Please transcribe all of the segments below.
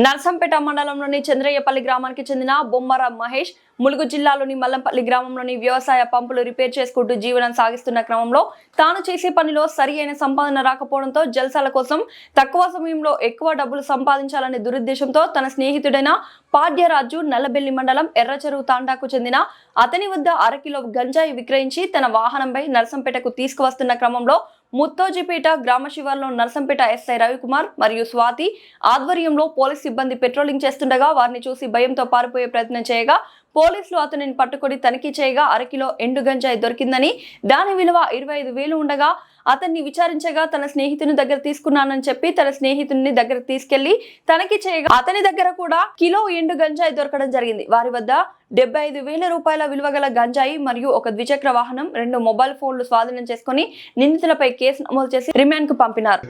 నర్సంపేట మండలంలోని చంద్రయ్యపల్లి గ్రామానికి చెందిన బొమ్మర మహేష్ ములుగు జిల్లాలోని మల్లంపల్లి గ్రామంలోని వ్యవసాయ పంపులు రిపేర్ చేసుకుంటూ జీవనం సాగిస్తున్న క్రమంలో తాను చేసే పనిలో సరి అయిన సంపాదన రాకపోవడంతో జల్సాల కోసం తక్కువ సమయంలో ఎక్కువ డబ్బులు సంపాదించాలనే దురుద్దేశంతో తన స్నేహితుడైన పాడ్యరాజు నల్లబెల్లి మండలం ఎర్రచెరువు తాండాకు చెందిన అతని వద్ద 1 కిలో గంజాయి విక్రయించి తన వాహనంపై నర్సంపేటకు తీసుకువస్తున్న క్రమంలో ముత్తోజిపేట గ్రామ శివార్లో నర్సంపేట ఎస్ఐ రవికుమార్ మరియు స్వాతి ఆధ్వర్యంలో పోలీస్ సిబ్బంది పెట్రోలింగ్ చేస్తుండగా వారిని చూసి భయంతో పారిపోయే ప్రయత్నం చేయగా పోలీసులు అతనిని పట్టుకొని తనిఖీ చేయగా 1 కిలో ఎండు గంజాయి దొరికిందని దాని విలువ 25,000 ఉండగా అతన్ని విచారించగా తన స్నేహితుని దగ్గర తీసుకున్నానని చెప్పి తన స్నేహితుని దగ్గర తీసుకెళ్లి తనిఖీ చేయగా అతని దగ్గర కూడా కిలో ఎండు గంజాయి దొరకడం జరిగింది. వారి వద్ద 75,000 రూపాయల విలువ గల గంజాయి మరియు ఒక ద్విచక్ర వాహనం 2 మొబైల్ ఫోన్లు స్వాధీనం చేసుకుని నిందితులపై కేసు నమోదు చేసి రిమాండ్ కు పంపినారు.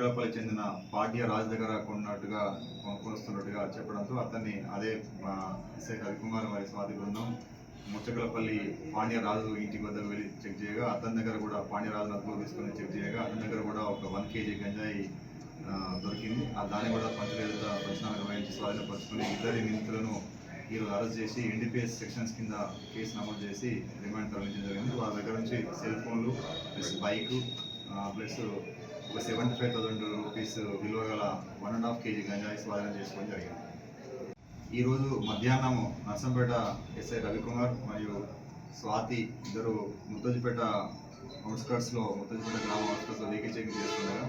చెప్పడంతో అతన్ని అదే ఎస్ఐ రవికుమార్ మరియు స్వాతి బృందం ముచ్చకలపల్లి పాండ్యరాజు ఇంటి వద్దకు వెళ్ళి చెక్ చేయగా అతని దగ్గర కూడా పాండ్యరాజు అదుపులో తీసుకొని చెక్ చేయగా అతని దగ్గర కూడా ఒక 1 kg గంజాయి దొరికింది. దాన్ని కూడా పంచనామా నిర్వహించి స్వాధీనపరుచుకుని ఇద్దరి నిందితులను ఈరోజు అరెస్ట్ చేసి ఎన్డీపీఎస్ సెక్షన్స్ కింద కేసు నమోదు చేసి రిమాండ్ తరలించడం జరిగింది. వాళ్ళ దగ్గర నుంచి సెల్ ఫోన్లు ప్లస్ బైక్ ప్లస్ ఒక 75,000 రూపీస్ విలువ గల 1.5 kg గంజాయి స్వాధీనం చేసుకోవడం జరిగింది. ఈరోజు మధ్యాహ్నం నర్సంపేట ఎస్ఐ రవికుమార్ మరియు స్వాతి ఇద్దరు ముత్తోజిపేట అవుట్స్కర్ట్స్లో గ్రామ అవుట్స్కర్ట్స్లో వెహికల్ చెకింగ్ చేస్తుండగా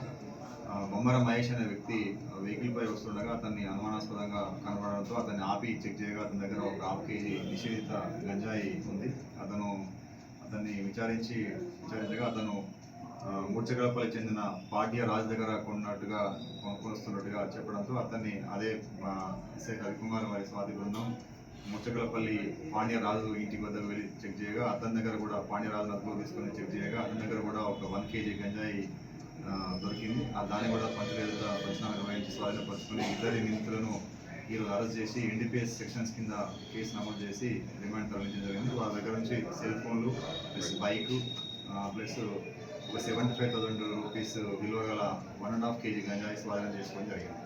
బొమ్మర మహేష్ అనే వ్యక్తి వెహికల్ పై వస్తుండగా అతన్ని అనుమానాస్పదంగా కనబడడంతో అతన్ని ఆపి చెక్ చేయగా అతని దగ్గర ఒక 1/2 kg నిషేధిత గంజాయి ఉంది. అతన్ని విచారించగా అతను ముచ్చకలపల్లి చెందిన పాడ్యరాజు దగ్గర కొనుక్కొస్తున్నట్టుగా చెప్పడంతో అతన్ని అదే ఎస్ఐ రవికుమార్ మరియు స్వాతి బృందం ముచ్చకలపల్లి పాండ్యరాజు ఇంటి వద్దకు వెళ్ళి చెక్ చేయగా అతని దగ్గర కూడా పాండ్యరాజు అదుపులో తీసుకొని చెక్ చేయగా అతని దగ్గర కూడా ఒక 1 kg గంజాయి దొరికింది. దాన్ని కూడా పంచనామా నిర్వహించి స్వాధీనపరుచుకుని ఇద్దరి నిందితులను ఈరోజు అరెస్ట్ చేసి ఎన్డీపీఎస్ సెక్షన్స్ కింద కేసు నమోదు చేసి రిమాండ్ తరలించడం జరిగింది. వాళ్ళ దగ్గర నుంచి సెల్ ఫోన్లు ప్లస్ బైక్ ప్లస్ ఒక 75,000 రూపీస్ విలువ గల 1.5 kg గంజాయి స్వాధీనం చేసుకోవడం జరిగింది.